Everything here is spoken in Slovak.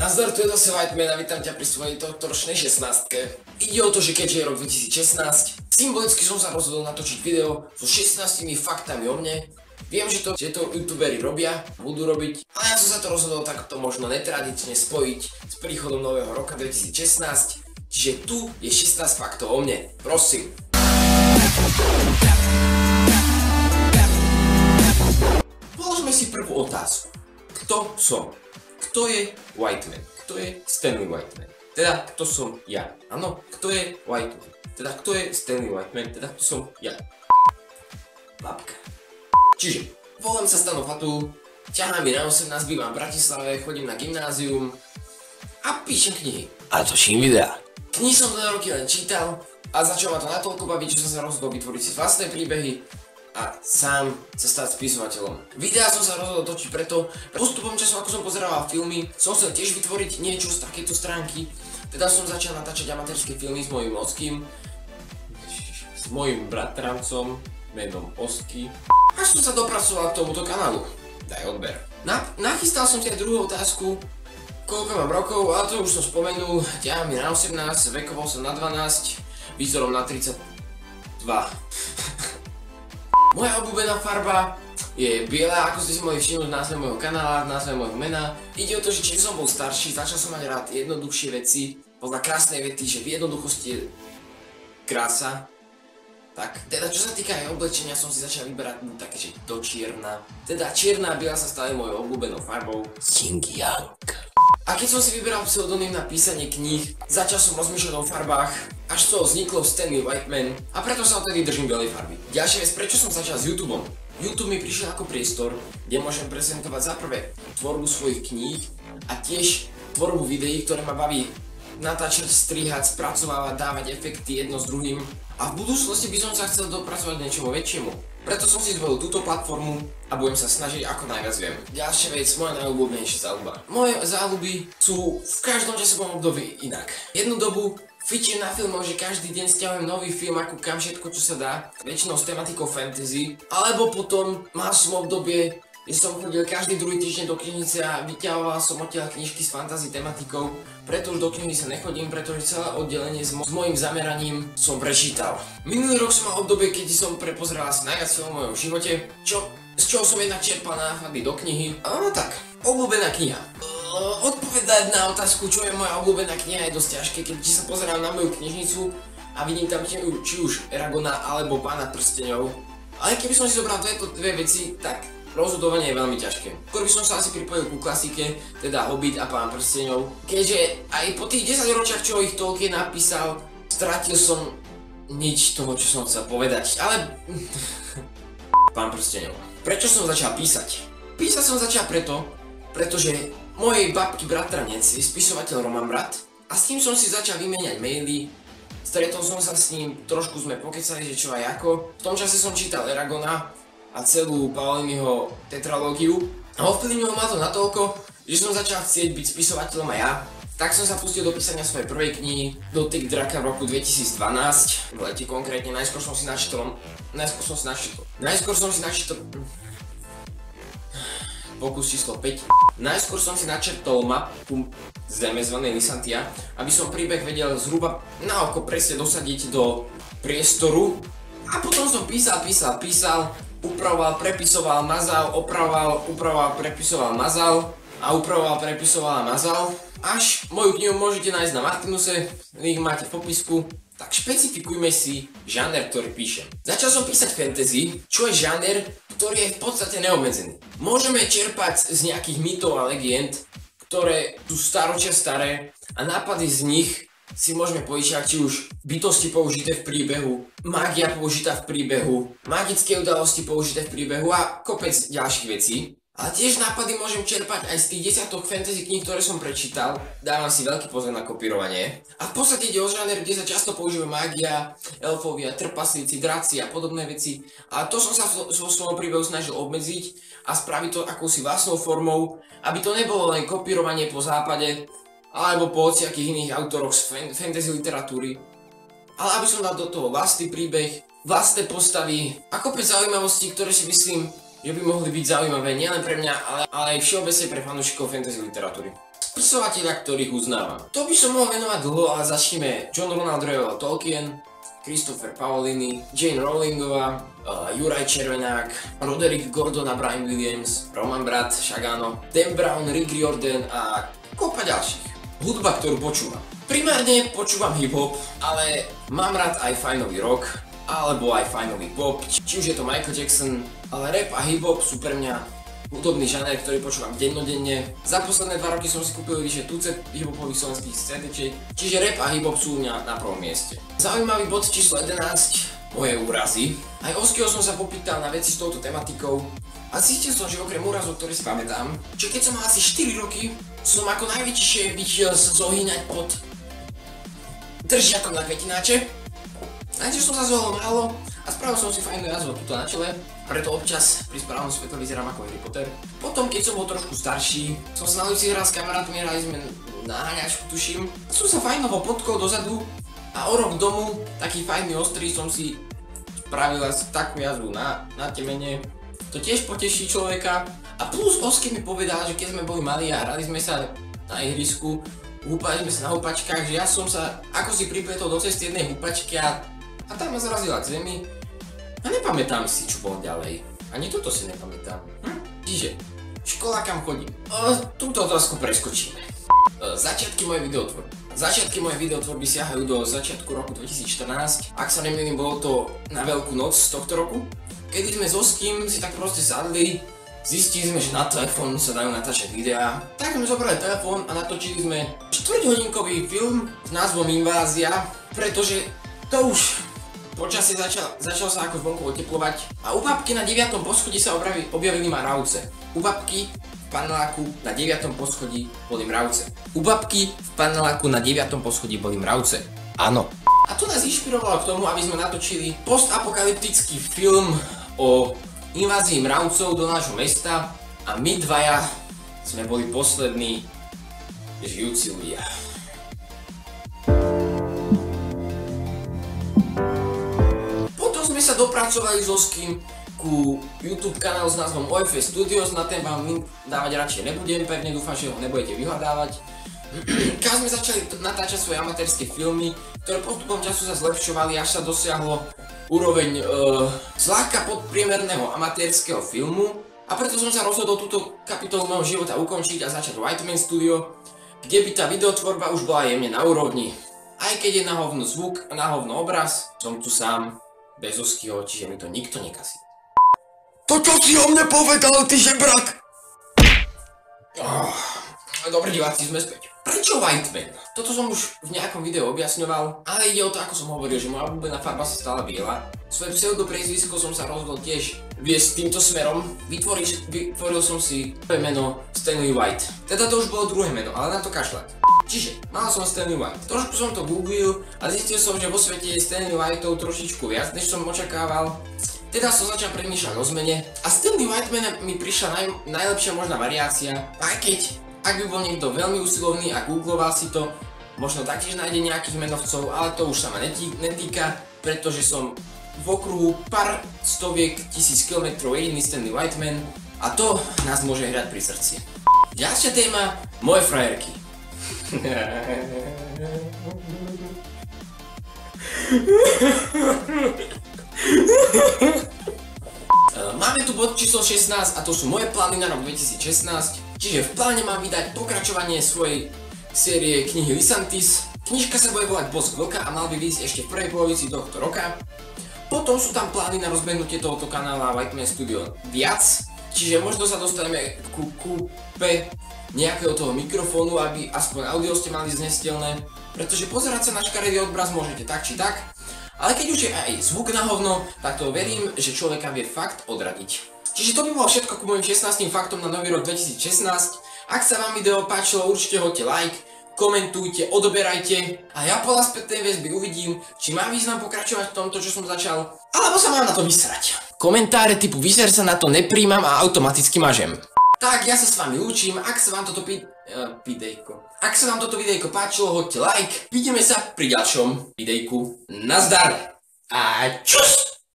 Nazdar, tu je zase Whiteman a vítam ťa pri svojej tohtoročnej 16. Ide o to, že keďže je rok 2016, symbolicky som sa rozhodol natočiť video so 16 faktami o mne. Viem, že to youtuberi robia, budú robiť, ale ja som sa to rozhodol takto možno netradične spojiť s príchodom nového roka 2016. Čiže tu je 16 faktov o mne. Prosím. Položme si prvú otázku. Kto som? Kto je Whiteman? Kto je Stanley Whiteman? Teda, kto som ja? Áno, kto je Whiteman? Teda, kto je Stanley Whiteman? Teda, kto som ja? Babka. Čiže, volám sa Stano Fatu, ťahám mi na 18, bývam v Bratislave, chodím na gymnázium a píšem knihy. A točím videá. Knihy som 2 roky len čítal a začal ma to natoľko baviť, že som sa rozhodol vytvoriť si vlastné príbehy a sám sa stať spisovateľom. Videá som sa rozhodol točiť preto, postupom času, ako som pozeral filmy, som chcel tiež vytvoriť niečo z takéto stránky. Teda som začal natáčať amatérske filmy s mojím ockým, s mojím bratrancom menom Osky. Až som sa dopracoval k tomuto kanálu. Daj odber. Nachystal som si aj druhú otázku, koľko mám rokov, ale to už som spomenul. Ťahám mi na 18, vekovo som na 12, výzorom na 32. Moja obľúbená farba je biela, ako ste si mohli všimnúť v názve môjho kanála, v názve môjho mena. Ide o to, že čím som bol starší, začal som mať rád jednoduchšie veci. Podľa krásnej vety, že v jednoduchosti je krása. Tak, teda čo sa týka aj oblečenia, som si začal vyberať také, že do čierna. Teda čierna a biela sa stali mojou obľúbenou farbou. Ying Yang. A keď som si vyberal pseudonym na písanie kníh, začal som rozmýšľať o farbách, až z toho vzniklo Stanley Whiteman a preto sa odtedy držím bielej farby. Ďalšia vec, prečo som začal s YouTubeom? YouTube mi prišiel ako priestor, kde môžem prezentovať za prvé tvorbu svojich kníh a tiež tvorbu videí, ktoré ma baví natáčať, strihať, spracovávať, dávať efekty jedno s druhým. A v budúcnosti by som sa chcel dopracovať k niečomu väčšiemu. Preto som si zvolil túto platformu a budem sa snažiť ako najviac viem. Ďalšia vec, moja najobľúbenejšia záľuba. Moje záľuby sú v každom časovom období inak. Jednu dobu fičím na filmoch, že každý deň stiahujem nový film a kúkam všetko, čo sa dá, väčšinou s tematikou fantasy. Alebo potom mal som obdobie, kde som chodil každý druhý týždeň do knižnice a vyťahoval som odtiaľ knižky s fantasy tematikou. Preto už do knižnice nechodím, pretože celé oddelenie s mojím zameraním som prečítal. Minulý rok som mal obdobie, keď som prepozeral asi najviac filmov v mojom živote, z čoho som jednak čerpal nápady do knihy. No tak, obľúbená kniha. Odpovedať na otázku, čo je moja obľúbená kniha, je dosť ťažké, keď sa pozerám na moju knižnicu a vidím tam či už Eragona alebo Pána prsteňov. Ale keby som si zobral dve veci, tak rozhodovanie je veľmi ťažké. Skôr by som sa asi pripojil ku klasike, teda Hobbit a Pán prsteňov. Keďže aj po tých 10 ročiach, čo ich Tolkien napísal, stratil som nič toho, čo som chcel povedať, ale Pán prsteňov. Prečo som začal písať? Písať som začal pretože mojej babky bratranec je spisovateľ Roman Brat a s tým som si začal vymieňať maily. Stretol som sa s ním, trošku sme pokecali, že čo aj ako. V tom čase som čítal Eragona a celú Paoliniho tetralógiu a ovplyvnilo ma to natoľko, že som začal chcieť byť spisovateľom aj ja. Tak som sa pustil do písania svojej prvej knihy Dotyk draka v roku 2012, v lete konkrétne. Najskôr som si načítal pokus číslo 5. Najskôr som si načrtol mapu zeme zvanej Lisantia, aby som príbeh vedel zhruba na oko presne dosadiť do priestoru. A potom som písal, upravoval, prepisoval, mazal, upravoval, prepisoval, mazal a upravoval, prepisoval a mazal. Až moju knihu môžete nájsť na Martinuse, link máte v popisku. Tak špecifikujme si žáner, ktorý píšem. Začal som písať fantasy, čo je žáner, ktorý je v podstate neobmedzený. Môžeme čerpať z nejakých mýtov a legend, ktoré sú staročia staré a nápady z nich si môžeme požičať, či už bytosti použité v príbehu, mágia použitá v príbehu, magické udalosti použité v príbehu a kopec ďalších vecí. Ale tiež nápady môžem čerpať aj z tých desiatok fantasy kníh, ktoré som prečítal. Dávam si veľký pozor na kopírovanie. A v podstate ide o žáner, kde sa často používa mágia, elfovia, trpaslíci, draci a podobné veci. A to som sa vo svojom príbehu snažil obmedziť a spraviť to akousi vlastnou formou, aby to nebolo len kopírovanie po západe alebo po hociakých iných autoroch z fantasy literatúry. Ale aby som dal do toho vlastný príbeh, vlastné postavy a kopec zaujímavostí, ktoré si myslím, že by mohli byť zaujímavé nielen pre mňa, ale aj všeobecne pre fanúšikov fantasy literatúry. spisovateľa, ktorých uznávam. To by som mohol venovať dlho, ale začneme John Ronald Reuel Tolkien, Christopher Paolini, Jane Rowlingová, Juraj Červenák, Roderick Gordon a Brian Williams, Roman Brat, Shagano, Dan Brown, Rick Riordan a kopa ďalších. Hudba, ktorú počúvam. Primárne počúvam hip-hop, ale mám rád aj fajnový rock, alebo aj fajnový pop, či už je to Michael Jackson, ale rap a hip-hop sú pre mňa hudobný žáner, ktorý počúvam dennodenne. Za posledné 2 roky som si kúpil vyše tucet hip-hopových slovenských CD-čiek, čiže rap a hip-hop sú u mňa na prvom mieste. Zaujímavý bod číslo 11, moje úrazy. Aj Oského som sa popýtal na veci s touto tematikou a zistil som, že okrem úrazov, ktoré si pamätám, že keď som mal asi 4 roky, som ako najväčšie vyšiel sa zohýňať pod držiakom na kvetináče. Najčo som sa zohol málo a spravil som si fajnú jazvu tuto na čele, preto občas pri správnom svetle vyzerám ako Harry Potter. Potom, keď som bol trošku starší, som sa na ulici hral s kamarátmi, hrali sme na háňačku, tuším. Som sa fajnovo potkol dozadu a o rok domu, taký fajný ostrý, som si spravil asi takú jazvu na temene. To tiež poteší človeka. A plus Oský mi povedal, že keď sme boli malí a hrali sme sa na ihrisku, húpali sme sa na húpačkách, že ja som sa ako si pripletol do cesty jednej húpačky a tam ma zarazila k zemi. A nepamätám si, čo bolo ďalej. Ani toto si nepamätám. Čiže, škola, kam chodím. Túto otázku preskočíme. Začiatky mojej videotvorby. Začiatky mojej videotvorby siahajú do začiatku roku 2014. Ak sa nemýlim, bolo to na Veľkú noc z tohto roku. Kedy sme s Oským si tak proste sadli, zistili sme, že na telefón sa dajú natáčať videá. Tak sme zobrali telefón a natočili sme 4-hodinkový film s názvom Invázia, pretože to už počasie začalo sa ako vonku oteplovať a u babky na 9. poschodí sa objavili mravce. U babky v paneláku na 9. poschodí boli mravce. U babky v paneláku na 9. poschodí boli mravce. Áno. A to nás inšpirovalo k tomu, aby sme natočili postapokalyptický film o invázii mravcov do nášho mesta a my dvaja sme boli poslední žijúci ľudia. Sa dopracovali s Oským ku YouTube kanálu s názvom OFS Studios, na ten vám link dávať radšej nebudem, pevne dúfam, že ho nebudete vyhľadávať. Kam sme začali natáčať svoje amatérske filmy, ktoré postupom času sa zlepšovali, až sa dosiahlo úroveň zľahka podpriemerného amatérskeho filmu a preto som sa rozhodol túto kapitolu môjho života ukončiť a začať Whiteman Studio, kde by tá videotvorba už bola jemne na úrovni. Aj keď je na hovno zvuk a na hovno obraz, som tu sám bez Oskýho, čiže mi to nikto nekazí. To čo si o mne povedal, ty žebrak? Dobre diváci, sme späť. Prečo Whiteman? Toto som už v nejakom videu objasňoval, ale ide o to, ako som hovoril, že moja obľúbená farba sa stala biela. Svoje pseudopriezvisko som sa rozhodol tiež viesť týmto smerom. Vytvoril som si meno Stanley White. Teda to už bolo druhé meno, ale na to kašľať. Čiže, mal som Stanley White. Trošku som to googlil a zistil som, že vo svete je Stanley Whiteov trošičku viac, než som očakával. Teda som začal premýšľať o zmene a Stanley Whiteman mi prišla najlepšia možná variácia, aj keď, ak by bol niekto veľmi usilovný a googloval si to, možno taktiež nájde nejakých menovcov, ale to už sa ma netýka, pretože som v okruhu pár stoviek tisíc kilometrov jediný Stanley Whiteman a to nás môže hrať pri srdci. Ďalšia téma, moje frajerky. Máme tu bod číslo 16 a to sú moje plány na rok 2016. Čiže v pláne mám vydať pokračovanie svojej série knihy Lysantis. Knižka sa bude volať Bosk vlka a mal by vyjsť ešte v prvej polovici tohto roka. Potom sú tam plány na rozbehnutie tohoto kanála Whiteman Studio viac. Čiže možno sa dostaneme ku kúpe nejakého toho mikrofónu, aby aspoň audio ste mali znesiteľné, pretože pozerať sa na škaredý obraz môžete tak či tak, ale keď už je aj zvuk na hovno, tak to verím, že človeka vie fakt odradiť. Čiže to by bolo všetko ku mojim 16 faktom na nový rok 2016. Ak sa vám video páčilo, určite hoďte like, komentujte, odoberajte a ja podľa spätnej väzby uvidím, či má význam pokračovať v tomto, čo som začal, alebo sa mám na to vysrať. Komentáre typu vyser sa na to nepríjmam a automaticky mažem. Tak, ja sa s vami lúčim, ak sa vám toto videjko páčilo, hoďte like, vidíme sa pri ďalšom videjku. Nazdar a čus!